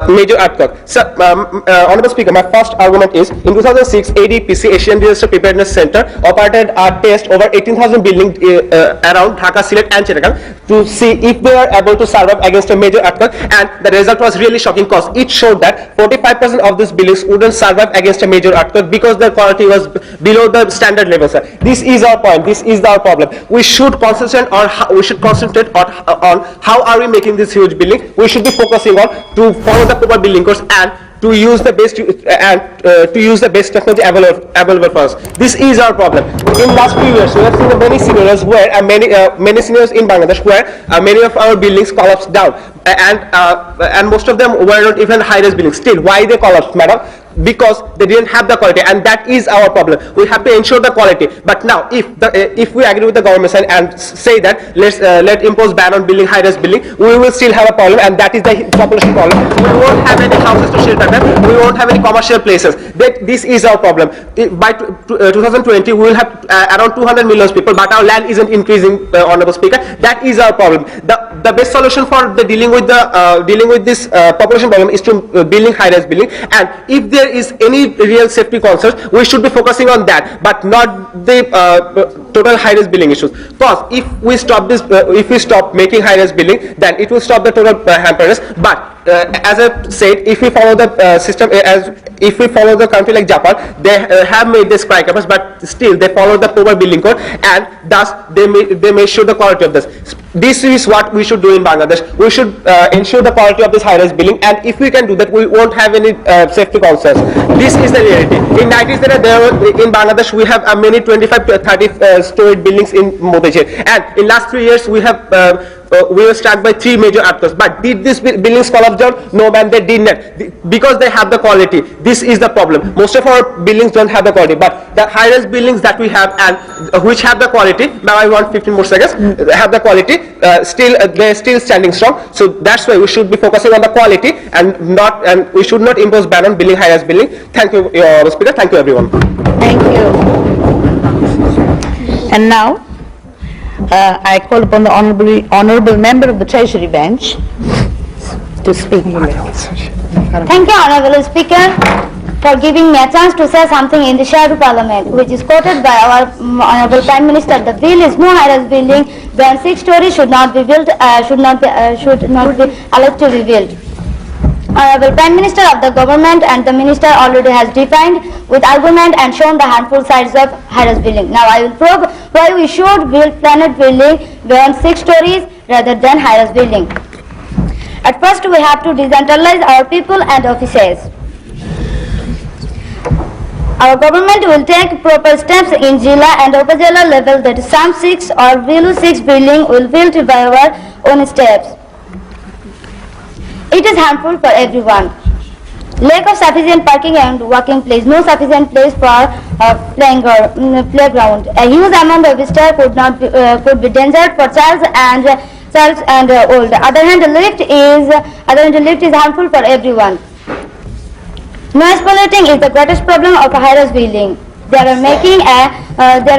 major earthquake. So, Honorable Speaker, my first argument is in 2006, ADPC, Asian Disaster Preparedness Center, operated a test over 18,000 buildings around Dhaka, Sylhet, and Chittagong to see if they are able to survive against a major earthquake, and the result was really shocking because it showed that 45% of these buildings wouldn't survive against a major earthquake because their quality was below the standard level, sir. This is our point. This is our problem. We should concentrate on how are we making this huge building. We should be focusing on to follow the proper building codes and to use the best technology available for us. This is our problem. In last few years, we have seen many scenarios where many scenarios in Bangladesh where many of our buildings collapsed down, and most of them were not even high-rise buildings. Still, why they collapsed, madam? Because they didn't have the quality, and that is our problem. We have to ensure the quality. But now, if we agree with the government and say that let impose ban on building high-rise building, we will still have a problem, and that is the population problem. We won't have any houses to shelter them. We won't have any commercial places. This is our problem. By 2020, we will have around 200 million people, but our land isn't increasing, Honorable Speaker. That is our problem. The best solution for dealing with this population problem is to building high-rise building, and if there is any real safety concerns, we should be focusing on that, but not the total high-rise building issues. Because if we stop making high-rise building, then it will stop the total hamperness. But as I said, if we follow the system, if we follow the country like Japan, they have made the skyscrapers, but still they follow the proper building code, and thus they may show the quality of this. This is what we should do in Bangladesh. We should ensure the quality of this high-rise building, and if we can do that, we won't have any safety concerns. This is the reality. In 90s, in Bangladesh, we have many 25 to 30 story buildings in Motajir, and in last 3 years, we were struck by 3 major earthquakes. But did these buildings collapse down? No, man, they did not, because they have the quality. This is the problem. Most of our buildings don't have the quality, but the high-rise buildings that we have and which have the quality, now I want 15 more seconds, have the quality, they're still standing strong. So that's why we should be focusing on the quality and we should not impose ban on building high-rise building. Thank you, Speaker. Thank you, everyone. Thank you. And now, I call upon the honourable member of the Treasury bench to speak. Thank you, Honourable Speaker, for giving me a chance to say something in the shadow parliament, which is quoted by our Honourable Prime Minister. The bill is no high-rise building beyond 6 stories should not be built, should not be allowed to be built. Honourable Prime Minister of the government and the minister already has defined with argument and shown the harmful sides of high-rise building. Now I will prove why we should build planet building beyond 6 stories rather than high-rise building. At first, we have to decentralize our people and offices. Our government will take proper steps in Jilla and Upazila level that some 6 or below 6 building will built by our own steps. It is harmful for everyone. Lack of sufficient parking and walking place, no sufficient place for playground. A huge amount of staff could be dangerous for child and old. Other hand, the lift is harmful for everyone. Noise polluting is the greatest problem of a high-rise building. They are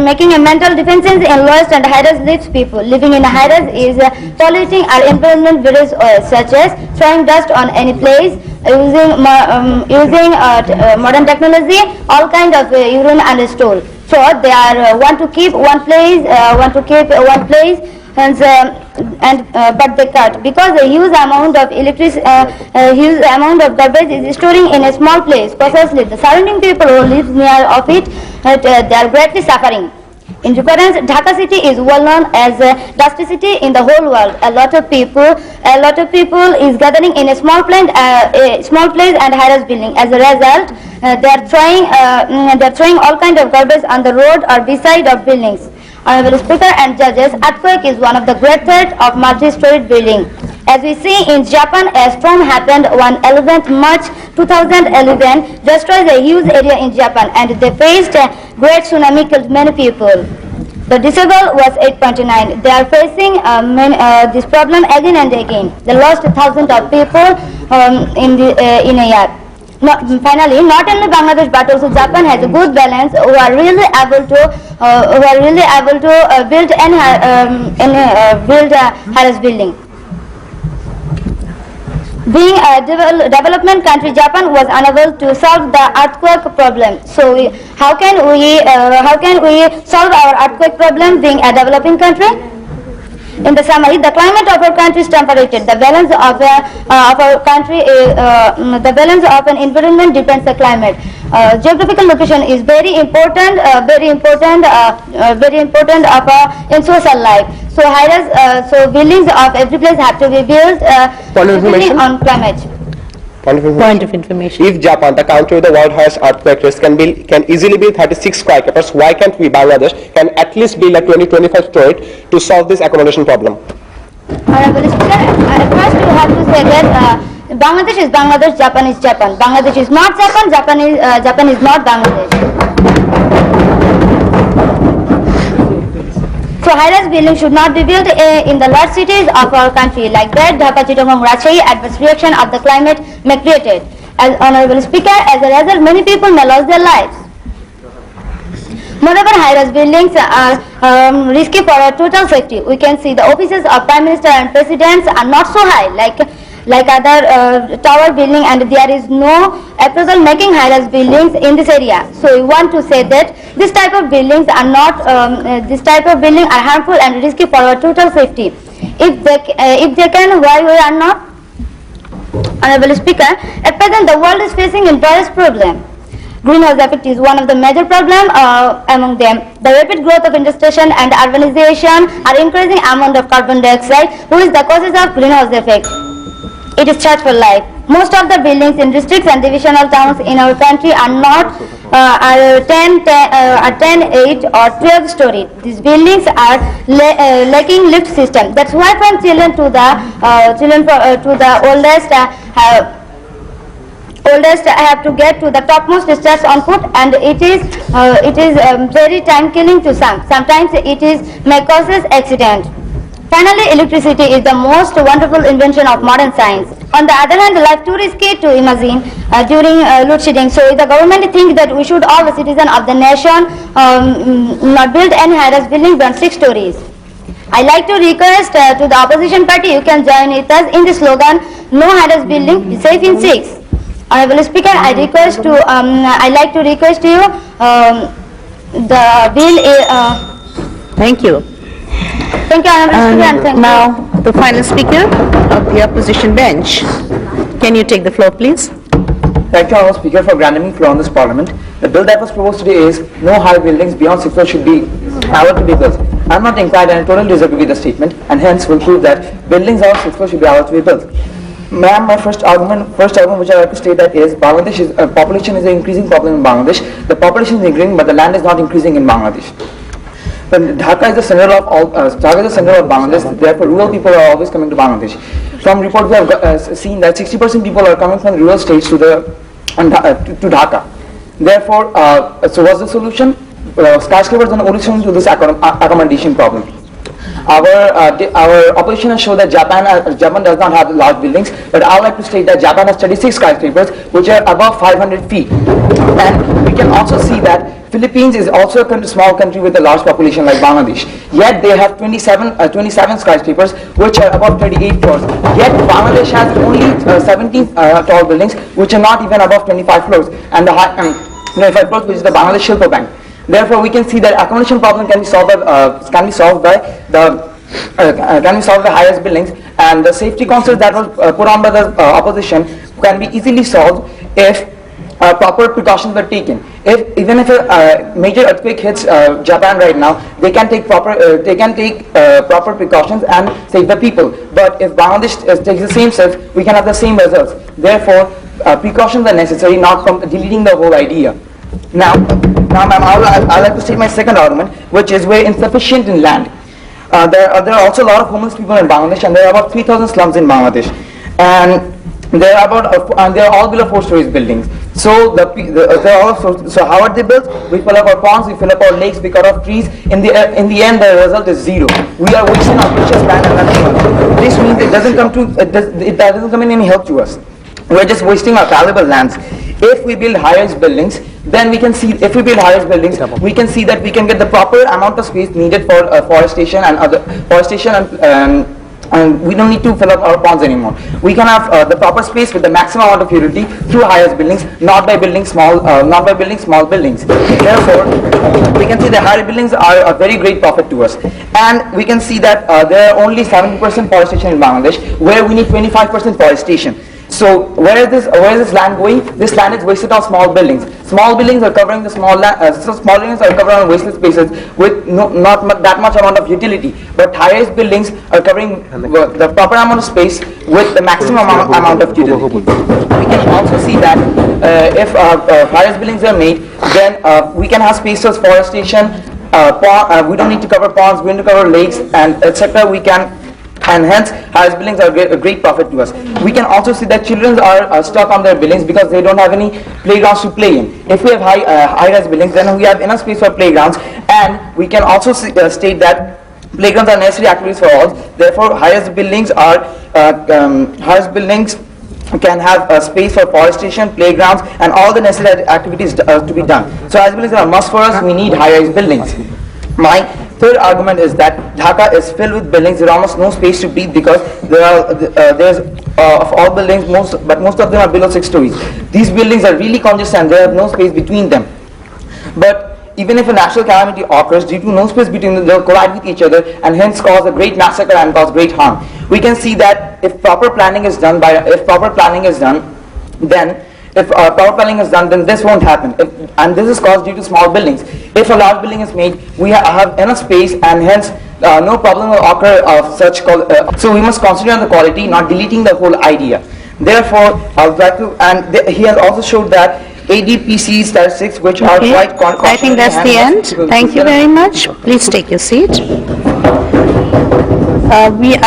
making a mental deficiency in lowest and high-rise lifts. People living in a high-rise is polluting our environment various ways, such as throwing dust on any place, using modern technology, all kind of urine and stool. So they are want to keep one place, but they cut because a huge amount of garbage is storing in a small place. Precisely, the surrounding people who live near of it, they are greatly suffering. In recurrence, Dhaka city is well known as a dusty city in the whole world. A lot of people is gathering in a small place and high-rise building. As a result, they are throwing all kind of garbage on the road or beside of buildings. Honourable Speaker and judges, earthquake is one of the great threats of multi-storied building. As we see in Japan, a storm happened on 11th March 2011, destroyed a huge area in Japan, and they faced a great tsunami, killed many people. The decibel was 8.9. They are facing this problem again and again. They lost thousands of people in a year. Finally, not only Bangladesh but also Japan has a good balance who are really able to build high-rise building. Being a development country, Japan was unable to solve the earthquake problem. So, how can we solve our earthquake problem being a developing country? In the summary, the climate of our country is temperature. The balance of our country is, the balance of an environment depends on climate. Geographical location is very important in social life. So so buildings of every place have to be built depending on climate. Point of information. If Japan, the country with the world highest earthquake risk, can easily build 36 skyscrapers, why can't we, Bangladesh, can at least build a 20-25 story to solve this accommodation problem? Honorable Speaker, first you have to say that Bangladesh is Bangladesh, Japan is Japan. Bangladesh is not Japan, Japan is not Bangladesh. So high-rise buildings should not be built in the large cities of our country like that. Dhaka, Chittagong, Rajshahi, adverse reaction of the climate may create it. As Honorable Speaker, as a result, many people may lose their lives. Moreover, high-rise buildings are risky for our total safety. We can see the offices of Prime Minister and Presidents are not so high like other tower building, and there is no appraisal making high-rise buildings in this area. So we want to say that this type of buildings are not are harmful and risky for our total safety. If they can, why we are not? Honorable Speaker, at present the world is facing a various problem. Greenhouse effect is one of the major problems among them. The rapid growth of industrialization and urbanization are increasing amount of carbon dioxide, who is the causes of greenhouse effect. It is threat for life. Most of the buildings in districts and divisional towns in our country are not are 10, 8 or 12 story. These buildings are lacking lift system. That's why from children to the oldest have to get to the topmost steps on foot, and it is very time killing to some. Sometimes it may causes accident. Finally, electricity is the most wonderful invention of modern science. On the other hand, life too risky to imagine during load shedding. So the government thinks that we should, all the citizens of the nation, not build any high-rise building beyond 6 stories. I like to request to the opposition party, you can join with us in the slogan, no high-rise building, safe in 6. Honorable Speaker, I like to request you the bill. Thank you. Thank you, Honorable Speaker, and thank you. Now, the final speaker of the opposition bench. Can you take the floor, please? Thank you, Honourable Speaker, for granting me floor on this Parliament. The bill that was proposed today is no high buildings beyond 6 floors should be allowed to be built. I am not inclined and I totally disagree with the statement, and hence will prove that buildings above 6 floors should be allowed to be built. Ma'am, my first argument which I like to state that is Bangladesh population is an increasing problem in Bangladesh. The population is increasing, but the land is not increasing in Bangladesh. Dhaka is the center of Bangladesh. Therefore, rural people are always coming to Bangladesh. From report, we have seen that 60% people are coming from rural states to Dhaka. Therefore, so what's the solution? Skyscrapers are the only solution to this accommodation problem. Our opposition has shown that Japan does not have large buildings, but I would like to state that Japan has 36 skyscrapers which are above 500 feet. And we can also see that Philippines is also a small country with a large population like Bangladesh. Yet they have 27 skyscrapers which are above 38 floors. Yet Bangladesh has only 17 tall buildings which are not even above 25 floors, and the 25 floors which is the Bangladesh Shilpa Bank. Therefore, we can see that accommodation problem can be solved by the highest buildings, and the safety concerns that was put on by the opposition can be easily solved if proper precautions were taken. Even if a major earthquake hits Japan right now, they can take proper precautions and save the people. But if Bangladesh takes the same steps, we can have the same results. Therefore, precautions are necessary, not from deleting the whole idea. Now, ma'am, I'd like to state my second argument, which is we're insufficient in land. There are also a lot of homeless people in Bangladesh, and there are about 3,000 slums in Bangladesh, and they are all below 4 stories buildings. So so how are they built? We fill up our ponds, we fill up our lakes, we cut off trees. In the end, the result is zero. We are wasting our precious land and nothing else. This means it doesn't come in any help to us. We're just wasting our valuable lands. If we build high-rise buildings, then we can see, we can see that we can get the proper amount of space needed for forestation and and we don't need to fill up our ponds anymore. We can have the proper space with the maximum amount of utility through high-rise buildings, not by building small buildings. Therefore, we can see the higher buildings are a very great profit to us, and we can see that there are only 70% forestation in Bangladesh, where we need 25% forestation. So where is this land going? This land is wasted on small buildings. Small buildings are covering the small buildings are covered on wasted spaces with not that much amount of utility. But high-rise buildings are covering the proper amount of space with the maximum amount of utility. We can also see that if high-rise buildings are made, then we can have space for forestation. We don't need to cover ponds, we don't need to cover lakes, and etc. And hence high-rise buildings are a great profit to us. We can also see that children are stuck on their buildings because they don't have any playgrounds to play in. If we have high-rise buildings, then we have enough space for playgrounds, and we can also state that playgrounds are necessary activities for all. Therefore, high-rise buildings can have space for forestation, playgrounds, and all the necessary activities to be done. So high-rise buildings are a must for us. We need high-rise buildings. My third argument is that Dhaka is filled with buildings. There is almost no space to breathe because there's of all buildings, most of them are below 6 stories. These buildings are really congested and there is no space between them. But even if a natural calamity occurs, due to no space between them, they'll collide with each other and hence cause a great massacre and cause great harm. We can see that if proper planning is done, then this won't happen. And this is caused due to small buildings. If a large building is made, we have enough space, and hence no problem will occur of such. So we must concentrate on the quality, not deleting the whole idea. Therefore, I would like to, and he has also showed that ADPC statistics, which are quite I think that's the end. Thank you very much. Please take your seat. We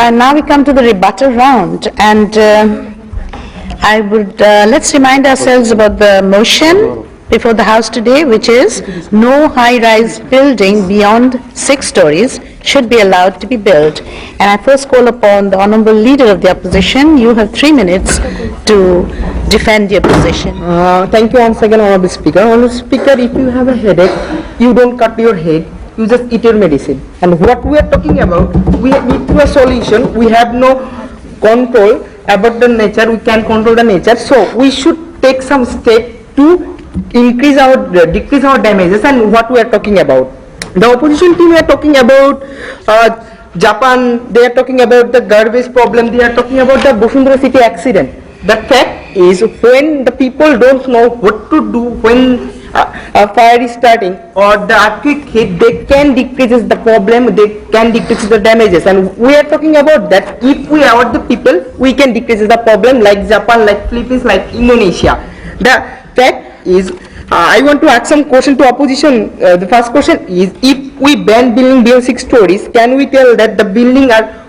come to the rebuttal round, and I would, let's remind ourselves about the motion before the House today, which is no high-rise building beyond 6 stories should be allowed to be built. And I first call upon the Honourable Leader of the Opposition. You have 3 minutes to defend your position. Thank you once again, Honourable Speaker. Honourable Speaker, if you have a headache, you don't cut your head, you just eat your medicine. And what we are talking about, we need to a solution. We have no control about the nature, we can control the nature, so we should take some step to decrease our damages. And what we are talking about, the opposition team are talking about Japan, they are talking about the garbage problem, they are talking about the Bosundara city accident. The fact is, when the people don't know what to do when a fire is starting or the earthquake hit, they can decrease the problem, they can decrease the damages, and we are talking about that. If we award the people, we can decrease the problem, like Japan, like Philippines, like Indonesia. The fact is, I want to ask some question to opposition. The first question is, if we ban building beyond 6 stories, can we tell that the building are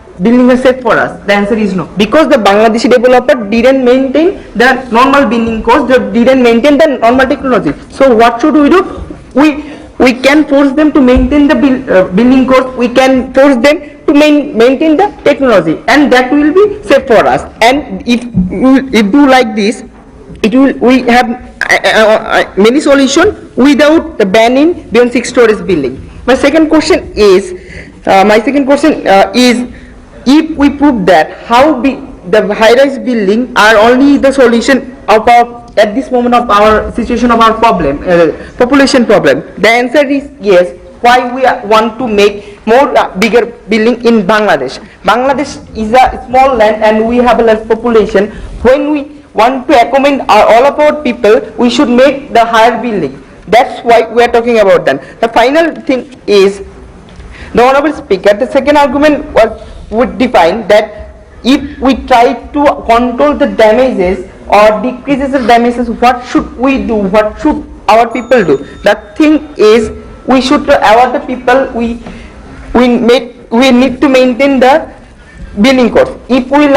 safe for us? The answer is no, because the Bangladeshi developer didn't maintain the normal building cost, they didn't maintain the normal technology. So what should we do? We can force them to maintain the building cost, we can force them to maintain the technology, and that will be safe for us. And if do like this, we have many solutions without the banning beyond 6 stories building. My second question is, if we prove that how the high-rise building are only the solution of at this moment of our situation of our problem, population problem, the answer is yes. Why we want to make more bigger building in Bangladesh? Bangladesh is a small land and we have a large population. When we want to accommodate all of our people, we should make the higher building. That's why we are talking about that. The final thing is, the Honourable Speaker, the second argument would define that if we try to control the damages or decreases the damages, what should we do? What should our people do? The thing is, we should award the people. We need to maintain the building cost. If we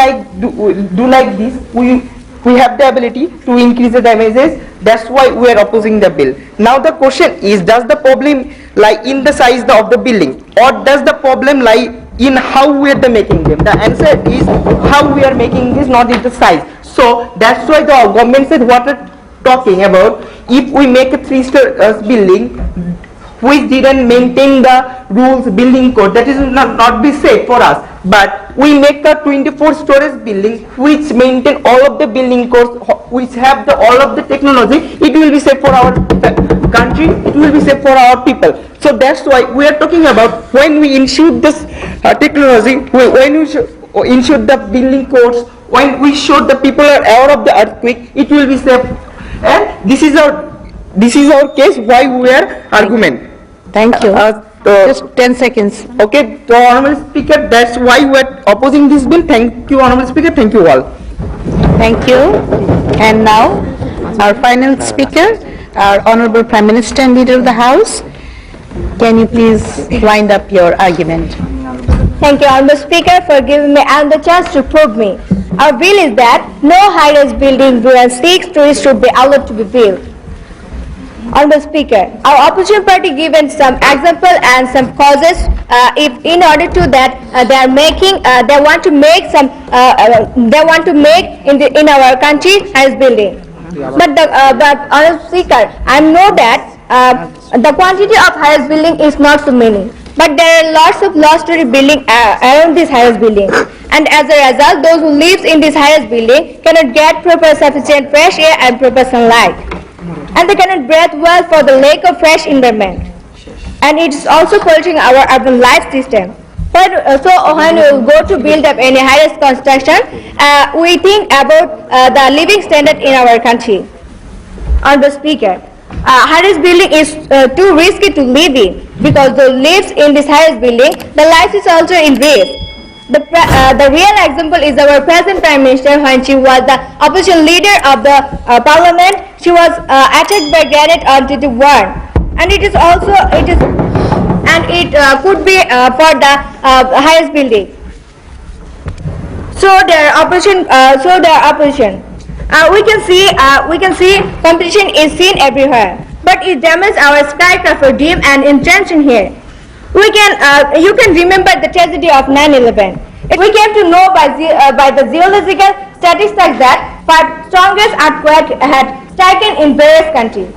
do like this, we have the ability to increase the damages. That's why we are opposing the bill. Now the question is, does the problem lie in the size of the building, or does the problem lie in how we are making them? The answer is how we are making this, not in the size. So that's why the government said what we're talking about. If we make a 3-story building which didn't maintain the rules, building code, that is not be safe for us. But we make a 24-story building which maintain all of the building codes, which have all of the technology. It will be safe for our country, it will be safe for our people. So that's why we are talking about when we ensure this technology, when we ensure the building codes, when we show the people are aware of the earthquake, it will be safe. And this is our case why we are argument. Thank you. Just 10 seconds. Okay, so Honorable Speaker, that's why we are opposing this bill. Thank you, Honorable Speaker. Thank you all. Thank you. And now, our final speaker, our Honorable Prime Minister and Leader of the House. Can you please wind up your argument? Thank you, Honorable Speaker, for giving me another chance to prove me. Our bill is that no high-rise building beyond 6 stories should be allowed to be built. Honorable Speaker, our opposition party given some example and some causes if in order to that they want to make in our country high-rise building. But Honorable Speaker, I know that the quantity of high-rise building is not so many. But there are lots of low-story building around this high-rise building, and as a result, those who live in this high-rise building cannot get proper sufficient fresh air and proper sunlight, and they cannot breathe well for the lack of fresh environment, and it is also polluting our urban life system. So when we go to build up any high-rise construction, we think about the living standard in our country. Honorable Speaker, high-rise building is too risky to live in, because those lives in this high-rise building, the life is also in risk. The real example is our present Prime Minister. When she was the opposition leader of the Parliament, she was attacked by grenade on 21, and it could be for the high-rise building. So there are opposition. We can see competition is seen everywhere, but it damages our skyscraper dream and intention here. You can remember the tragedy of 9/11. We came to know by the geological statistics that 5 strongest earthquakes had stricken in various countries.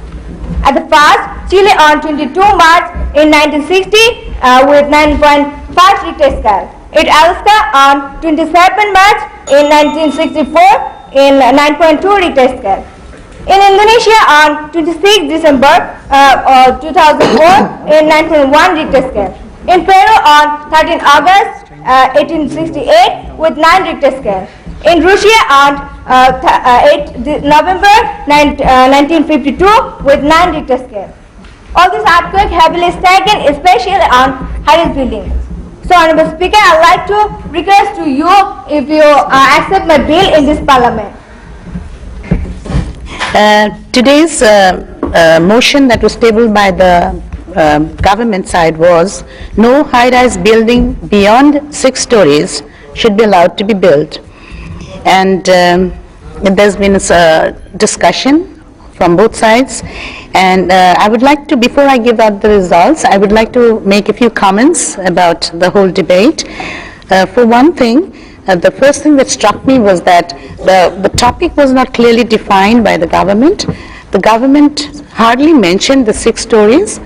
At the first, Chile on 22 March in 1960 with 9.5 Richter scale. In Alaska on 27 March in 1964 in 9.2 Richter scale. In Indonesia on 26 December 2004 in 9.1 Richter scale. In Peru on 13 August 1868 with 9 Richter scale. In Russia on 8 November 1952 with 9 Richter scale. All these earthquakes heavily stricken, especially on high-rise buildings. So, Honorable Speaker, I would like to request to you if you accept my bill in this Parliament. Today's motion that was tabled by the government side was no high-rise building beyond 6 stories should be allowed to be built. And there's been a discussion from both sides, and I would like to, before I give out the results, I would like to make a few comments about the whole debate. For one thing, the first thing that struck me was that the topic was not clearly defined by the government. The government hardly mentioned the 6 stories,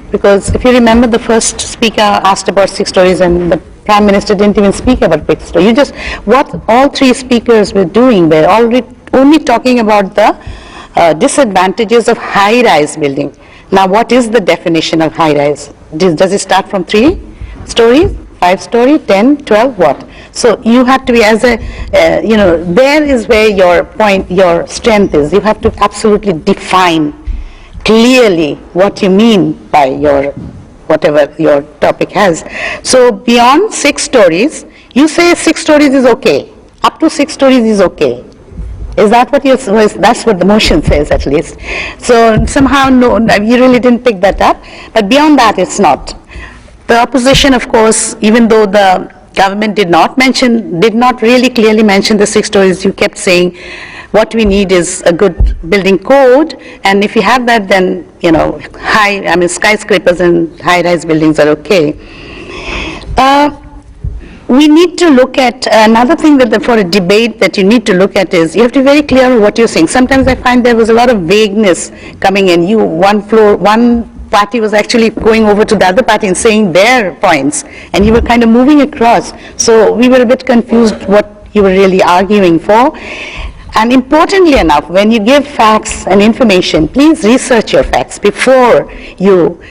because if you remember, the first speaker asked about 6 stories and the Prime Minister didn't even speak about 6 stories. What all 3 speakers were doing, they were only talking about the disadvantages of high-rise building. Now, what is the definition of high-rise? Does it start from 3 stories, 5 story, 10, 12, what? So you have to be there is where your strength is. You have to absolutely define clearly what you mean by whatever your topic has. So beyond 6 stories, you say 6 stories is okay. Up to 6 stories is okay. Is that what that's what the motion says, at least. So somehow, no, you really didn't pick that up. But beyond that, it's not. The opposition, of course, even though the government did not really clearly mention the 6 stories, you kept saying what we need is a good building code, and if you have that, then, skyscrapers and high-rise buildings are okay. We need to look at another thing that for a debate that you need to look at is you have to be very clear on what you're saying. Sometimes I find there was a lot of vagueness coming in. One party was actually going over to the other party and saying their points, and you were kind of moving across. So we were a bit confused what you were really arguing for. And importantly enough, when you give facts and information, please research your facts before you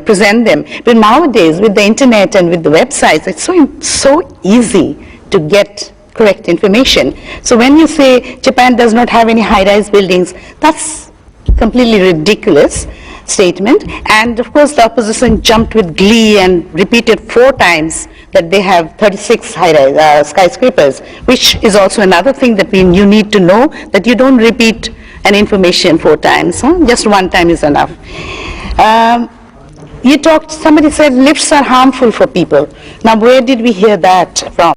present them. But nowadays, with the internet and with the websites, it's so easy to get correct information. So when you say Japan does not have any high-rise buildings, that's completely ridiculous statement. And of course, the opposition jumped with glee and repeated 4 times that they have 36 high-rise skyscrapers, which is also another thing that you need to know, that you don't repeat an information 4 times. Just 1 time is enough. Somebody said lifts are harmful for people. Now, where did we hear that from?